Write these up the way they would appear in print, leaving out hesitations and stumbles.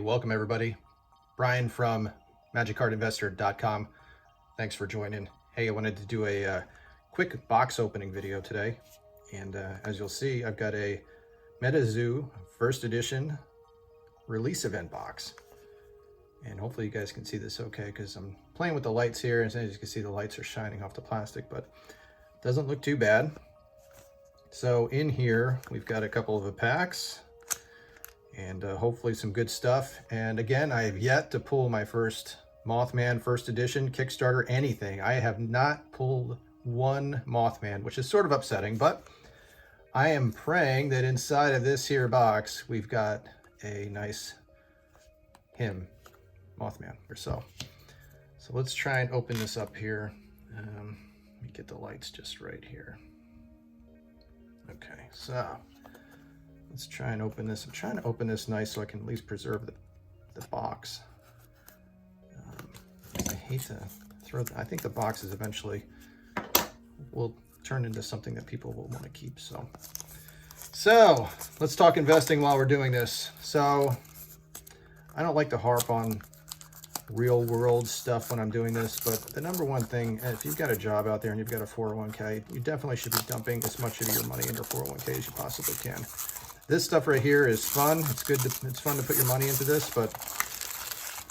welcome everybody. Brian from MagicCardInvestor.com. Thanks for joining. Hey, I wanted to do a quick box opening video today. And as you'll see, I've got a MetaZoo first edition release event box. And hopefully you guys can see this okay, because I'm playing with the lights here. And as you can see, the lights are shining off the plastic, but it doesn't look too bad. So in here, we've got a couple of the packs and hopefully some good stuff. And again, I have yet to pull my first Mothman first edition Kickstarter anything. I have not pulled one Mothman, which is sort of upsetting, but I am praying that inside of this here box, we've got a nice Mothman or so. So let's try and open this up here. Let me get the lights just right here. Okay, so let's try and open this. I'm trying to open this nice so I can at least preserve the box. I hate to throw, I think the boxes eventually will turn into something that people will want to keep. So let's talk investing while we're doing this. So I don't like to harp on real world stuff when I'm doing this, but the number one thing, if you've got a job out there and you've got a 401k, you definitely should be dumping as much of your money in your 401k as you possibly can. This stuff right here is fun. It's good. It's fun to put your money into this, but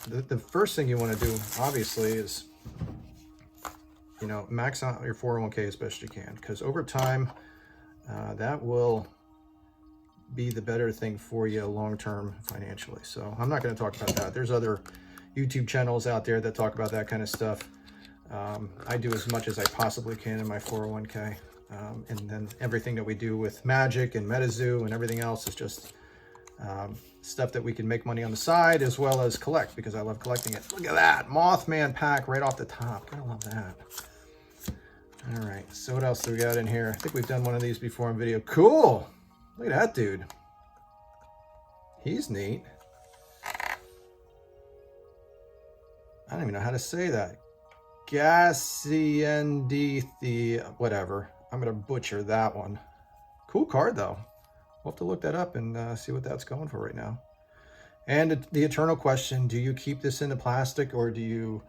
the first thing you want to do, obviously, is, you know, max out your 401k as best you can, because over time, that will be the better thing for you long-term financially. So I'm not going to talk about that. There's other YouTube channels out there that talk about that kind of stuff. I do as much as I possibly can in my 401k. And then everything that we do with Magic and MetaZoo and everything else is just stuff that we can make money on the side as well as collect, because I love collecting it. Look at that Mothman pack right off the top. Gotta love that. All right, so what else do we got in here? I think we've done one of these before in video. Cool. Look at that dude. He's neat. I don't even know how to say that. Gaasyendietha, whatever. I'm going to butcher that one. Cool card, though. We'll have to look that up and see what that's going for right now. And the eternal question, do you keep this in the plastic or do you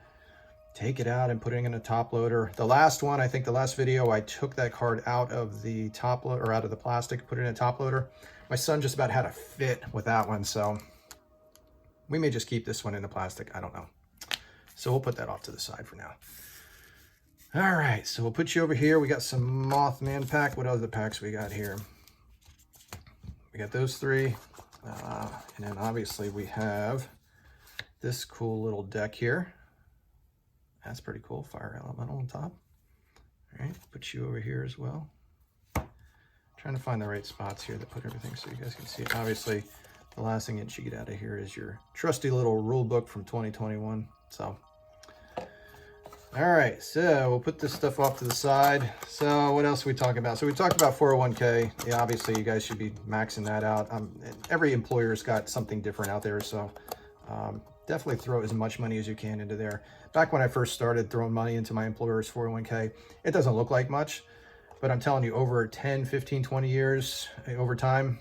take it out and put it in a top loader? The last one, I think the last video, I took that card out of the top loader, or out of the plastic, put it in a top loader. My son just about had a fit with that one, so we may just keep this one in the plastic. I don't know. So we'll put that off to the side for now. All right, so we'll put you over here. We got some Mothman pack. What other packs we got here? We got those three. And then obviously we have this cool little deck here. That's pretty cool. Fire elemental on top. All right, put you over here as well. Trying to find the right spots here to put everything so you guys can see it. Obviously, the last thing that you get out of here is your trusty little rule book from 2021. So, all right, so we'll put this stuff off to the side. So what else are we talking about? So we talked about 401k. Yeah, obviously you guys should be maxing that out. Every employer's got something different out there. So definitely throw as much money as you can into there. Back when I first started throwing money into my employer's 401k, it doesn't look like much, but I'm telling you, over 10, 15, 20 years, over time,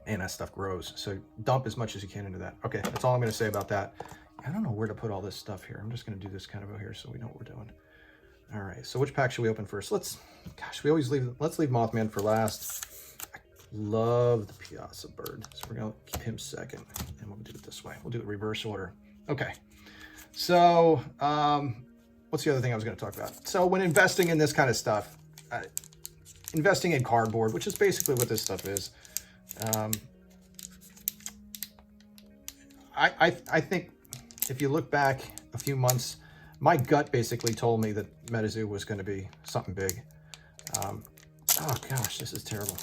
and that stuff grows. So dump as much as you can into that. Okay, that's all I'm going to say about that. I don't know where to put all this stuff here. I'm just going to do this kind of over here so we know what we're doing. All right, so which pack should we open first? Let's leave Mothman for last. I love the Piazza bird, so we're going to keep him second, and we'll do it this way. We'll do it reverse order. Okay, so what's the other thing I was going to talk about? So when investing in this kind of stuff, investing in cardboard, which is basically what this stuff is, I think if you look back a few months, my gut basically told me that MetaZoo was going to be something big. Oh gosh, this is terrible.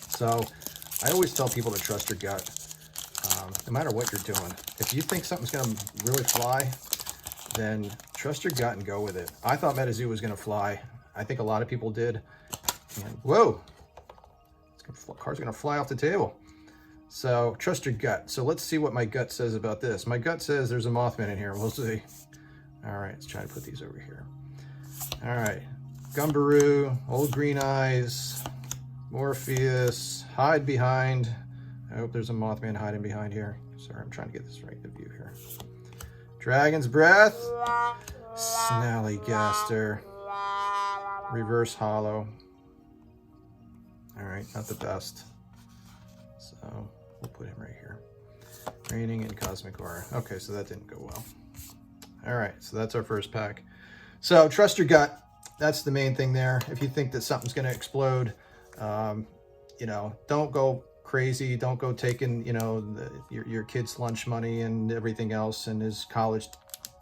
So I always tell people to trust your gut, no matter what you're doing. If you think something's going to really fly, then trust your gut and go with it. I thought MetaZoo was going to fly. I think a lot of people did. And whoa, card's going to fly off the table. So trust your gut. So let's see what my gut says about this. My gut says there's a Mothman in here. We'll see. All right, let's try to put these over here. All right, Gumbaroo, Old Green Eyes, Morpheus, Hide Behind. I hope there's a Mothman hiding behind here. Sorry, I'm trying to get this right to view here. Dragon's Breath, Snallygaster, Reverse Hollow. All right, not the best. So we'll put him right here. Raining and Cosmic Aura. Okay, so that didn't go well. All right, so that's our first pack. So trust your gut. That's the main thing there. If you think that something's going to explode, you know, don't go crazy. Don't go taking, you know, your kid's lunch money and everything else and his college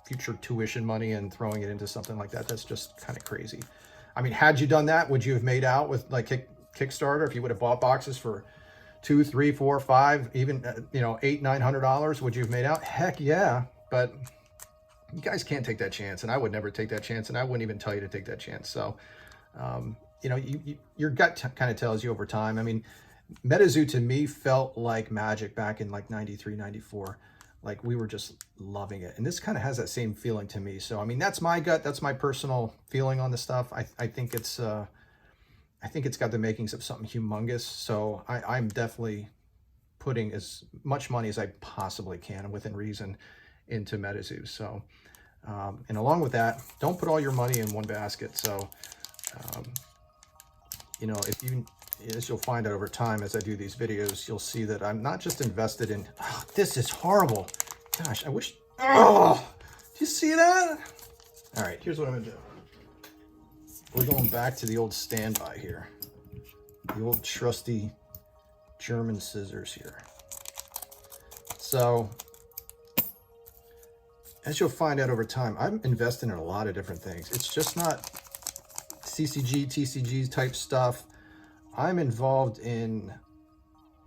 future tuition money and throwing it into something like that. That's just kind of crazy. I mean, had you done that, would you have made out with like Kickstarter? If you would have bought boxes for $200, $300, $400, $500, even you know, $800, $900, would you have made out? Heck yeah. But you guys can't take that chance, and I would never take that chance, and I wouldn't even tell you to take that chance. So, you know, your gut kind of tells you over time. I mean, MetaZoo to me felt like magic back in like 93, 94. Like we were just loving it. And this kind of has that same feeling to me. So, I mean, that's my gut. That's my personal feeling on the stuff. I think it's got the makings of something humongous. So I'm definitely putting as much money as I possibly can within reason into MetaZoo. So, and along with that, don't put all your money in one basket. So, you know, as you'll find out over time, as I do these videos, you'll see that I'm not just invested in, oh, this is horrible. Gosh, I wish, oh, do you see that? All right, here's what I'm gonna do. We're going back to the old standby here. The old trusty German scissors here. So, as you'll find out over time, I'm investing in a lot of different things. It's just not CCG, TCG type stuff. I'm involved in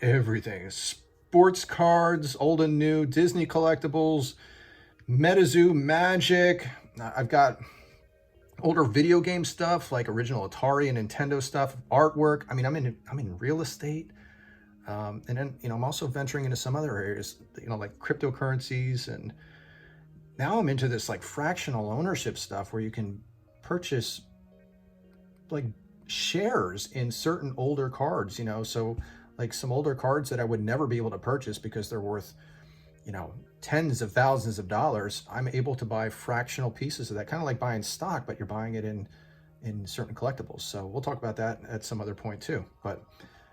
everything. Sports cards, old and new, Disney collectibles, MetaZoo Magic. I've got older video game stuff like original Atari and Nintendo stuff, artwork. I mean, I'm in real estate. And then, you know, I'm also venturing into some other areas, you know, like cryptocurrencies. And now I'm into this like fractional ownership stuff where you can purchase like shares in certain older cards, you know, so like some older cards that I would never be able to purchase because they're worth, you know, tens of thousands of dollars. I'm able to buy fractional pieces of that, kind of like buying stock, but you're buying it in certain collectibles. So we'll talk about that at some other point too. But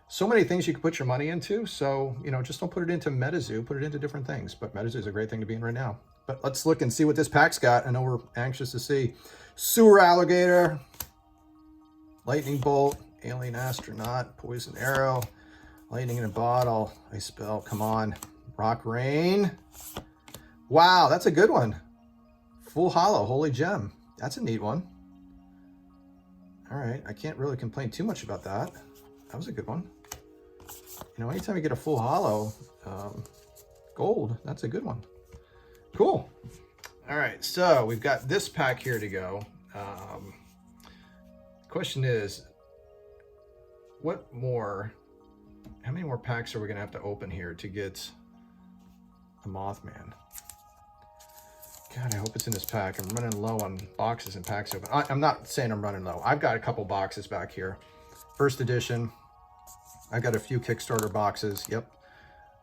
so many things you can put your money into. So, you know, just don't put it into MetaZoo, put it into different things. But MetaZoo is a great thing to be in right now. But let's look and see what this pack's got. I know we're anxious to see. Sewer Alligator, Lightning Bolt, Alien Astronaut, Poison Arrow, Lightning in a Bottle, Ice Spell, come on, Rock Rain. Wow, that's a good one. Full Hollow, Holy Gem. That's a neat one. All right, I can't really complain too much about that. That was a good one. You know, anytime you get a Full Hollow gold, that's a good one. Cool. All right, so we've got this pack here to go. Question is, how many more packs are we gonna have to open here to get a Mothman? God, I hope it's in this pack. I'm running low on boxes and packs open. I'm not saying I'm running low. I've got a couple boxes back here. First edition. I got a few Kickstarter boxes, yep,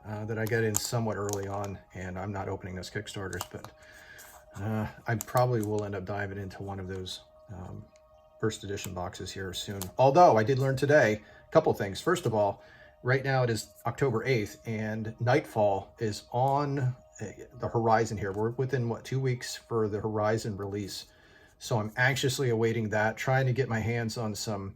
that I got in somewhat early on, and I'm not opening those Kickstarters, but I probably will end up diving into one of those first edition boxes here soon. Although I did learn today a couple things. First of all, right now it is October 8th and Nightfall is on the horizon here. We're within what, 2 weeks for the Horizon release. So I'm anxiously awaiting that, trying to get my hands on some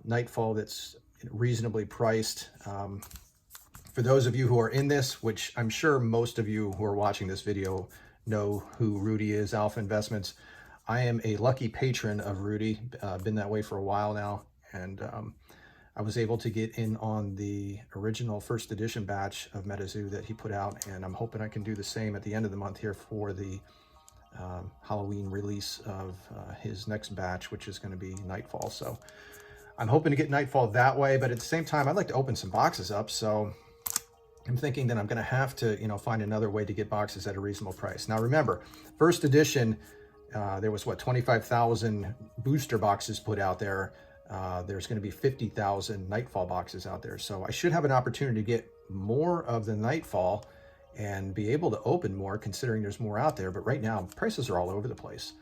Nightfall that's reasonably priced. For those of you who are in this, which I'm sure most of you who are watching this video know who Rudy is, Alpha Investments. I am a lucky patron of Rudy, been that way for a while now, and I was able to get in on the original first edition batch of MetaZoo that he put out, and I'm hoping I can do the same at the end of the month here for the Halloween release of his next batch, which is going to be Nightfall. So I'm hoping to get Nightfall that way, but at the same time, I'd like to open some boxes up, so I'm thinking that I'm going to have to, you know, find another way to get boxes at a reasonable price. Now, remember, first edition, there was, what, 25,000 booster boxes put out there. There's going to be 50,000 Nightfall boxes out there. So I should have an opportunity to get more of the Nightfall and be able to open more, considering there's more out there. But right now, prices are all over the place.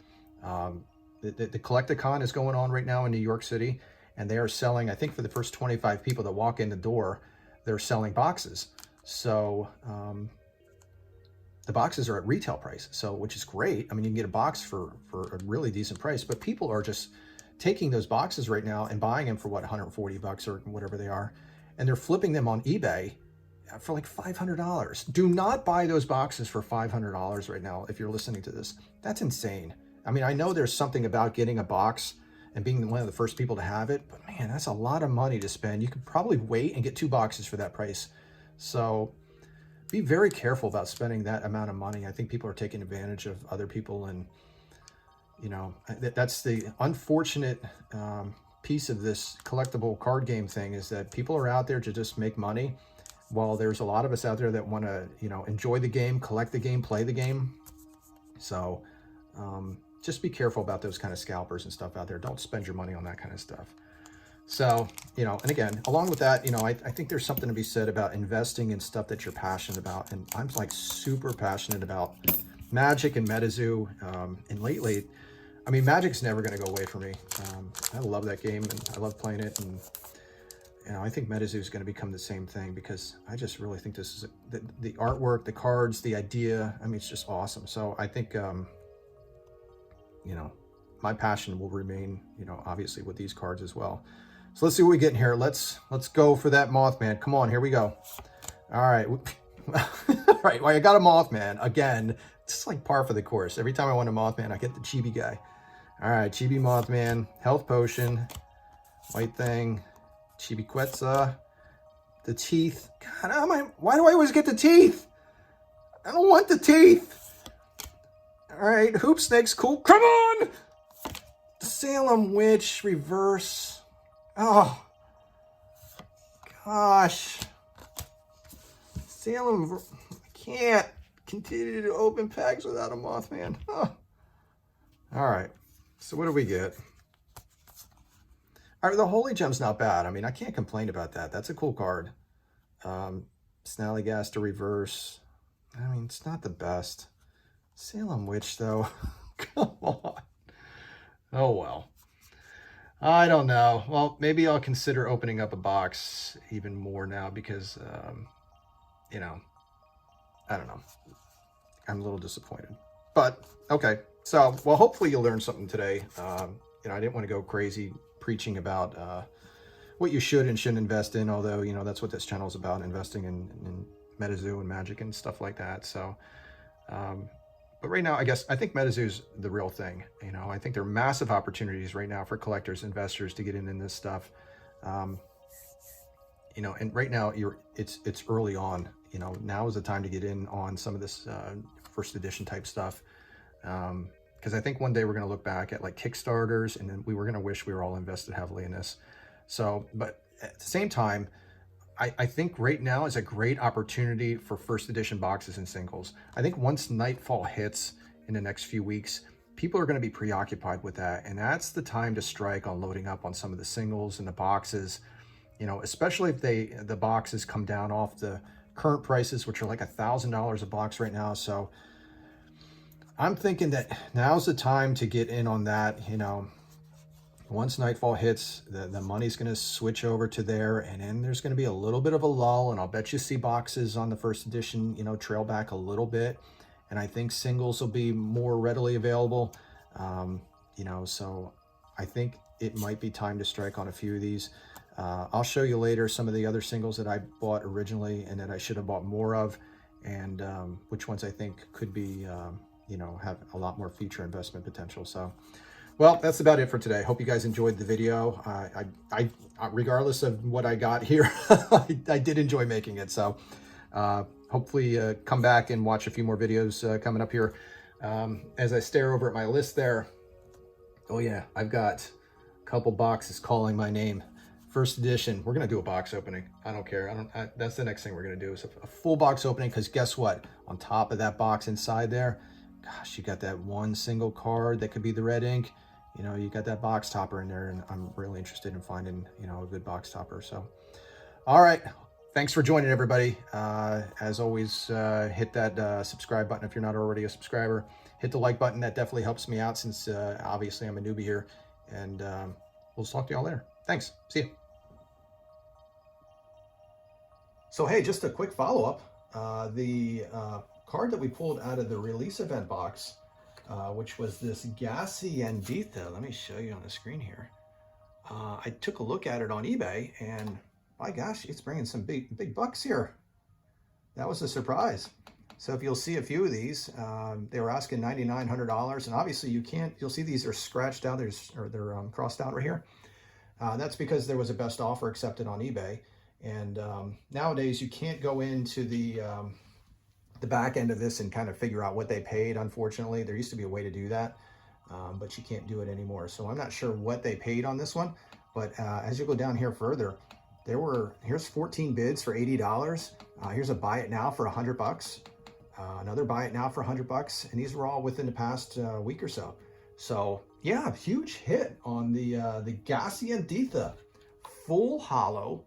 The Collecticon is going on right now in New York City, and they are selling, I think for the first 25 people that walk in the door, they're selling boxes. So the boxes are at retail price, so which is great. I mean, you can get a box for a really decent price, but people are just taking those boxes right now and buying them for what, 140 bucks or whatever they are, and they're flipping them on eBay for like $500. Do not buy those boxes for $500 right now if you're listening to this. That's insane. I mean, I know there's something about getting a box and being one of the first people to have it, but man, that's a lot of money to spend. You could probably wait and get 2 boxes for that price. So be very careful about spending that amount of money. I think people are taking advantage of other people, and you know, that's the unfortunate piece of this collectible card game thing, is that people are out there to just make money, while there's a lot of us out there that want to, you know, enjoy the game, collect the game, play the game. So just be careful about those kind of scalpers and stuff out there. Don't spend your money on that kind of stuff. So, you know, and again, along with that, you know, I think there's something to be said about investing in stuff that you're passionate about. And I'm like super passionate about Magic and MetaZoo. And lately, I mean, Magic's never going to go away from me. I love that game and I love playing it. And, you know, I think MetaZoo is going to become the same thing, because I just really think this is the artwork, the cards, the idea. I mean, it's just awesome. So I think, you know, my passion will remain, you know, obviously with these cards as well. So let's see what we get in here. Let's go for that Mothman. Come on, here we go. All right. All right, well, I got a Mothman. Again, it's like par for the course. Every time I want a Mothman, I get the chibi guy. All right, chibi Mothman, health potion, white thing, chibi Quetzal, the teeth. God, why do I always get the teeth? I don't want the teeth. All right, hoop snakes, cool. Come on! The Salem Witch, reverse. Oh, gosh. Salem, I can't continue to open packs without a Mothman. Oh. All right, so what do we get? All right, the Holy Gem's not bad. I mean, I can't complain about that. That's a cool card. Snallygaster reverse. I mean, it's not the best. Salem Witch, though. Come on. Oh, well. I don't know. Well, maybe I'll consider opening up a box even more now, because, you know, I don't know. I'm a little disappointed. But, okay. So, well, hopefully you'll learn something today. You know, I didn't want to go crazy preaching about what you should and shouldn't invest in, although, you know, that's what this channel is about, investing in MetaZoo and Magic and stuff like that. So, but right now, I think MetaZoo's the real thing. You know, I think there are massive opportunities right now for collectors, investors to get in this stuff. You know, and right now it's early on. You know, now is the time to get in on some of this first edition type stuff. Because I think one day we're going to look back at like Kickstarters, and then we were going to wish we were all invested heavily in this. So, but at the same time, I think right now is a great opportunity for first edition boxes and singles. I think once Nightfall hits in the next few weeks, people are going to be preoccupied with that. And that's the time to strike on loading up on some of the singles and the boxes, you know, especially if the boxes come down off the current prices, which are like $1,000 a box right now. So I'm thinking that now's the time to get in on that. You know, once Nightfall hits, the money's going to switch over to there, and then there's going to be a little bit of a lull, and I'll bet you see boxes on the first edition, you know, trail back a little bit, and I think singles will be more readily available. You know, so I think it might be time to strike on a few of these. I'll show you later some of the other singles that I bought originally and that I should have bought more of, and which ones I think could be, you know, have a lot more future investment potential. So, well, that's about it for today. Hope you guys enjoyed the video. I regardless of what I got here, I did enjoy making it. So hopefully come back and watch a few more videos coming up here. As I stare over at my list there, oh yeah, I've got a couple boxes calling my name. First edition, we're going to do a box opening. I don't care. That's the next thing we're going to do, is a full box opening, because guess what? On top of that box inside there, gosh, you got that one single card that could be the red ink. You know, you got that box topper in there, and I'm really interested in finding, you know, a good box topper. So, all right. Thanks for joining, everybody. As always, hit that subscribe button if you're not already a subscriber. Hit the like button. That definitely helps me out since obviously I'm a newbie here. And we'll talk to y'all later. Thanks. See you. So, hey, just a quick follow-up. The card that we pulled out of the release event box, which was this Gaasyendietha. Let me show you on the screen here. I took a look at it on eBay, and my gosh, it's bringing some big bucks here. That was a surprise. So if you'll see a few of these, they were asking $9,900, and obviously you'll see these are scratched out, they're crossed out right here. That's because there was a best offer accepted on eBay. And nowadays you can't go into the back end of this and kind of figure out what they paid, unfortunately. There used to be a way to do that, but you can't do it anymore. So I'm not sure what they paid on this one, but as you go down here further, here's 14 bids for $80. Here's a buy it now for $100. Another buy it now for $100, and these were all within the past week or so. So yeah, huge hit on the Gaasyendietha full hollow.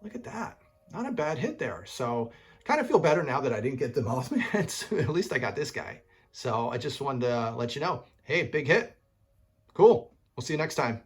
Look at that, not a bad hit there. So kind of feel better now that I didn't get them off my hands. At least I got this guy. So I just wanted to let you know, hey, big hit. Cool. We'll see you next time.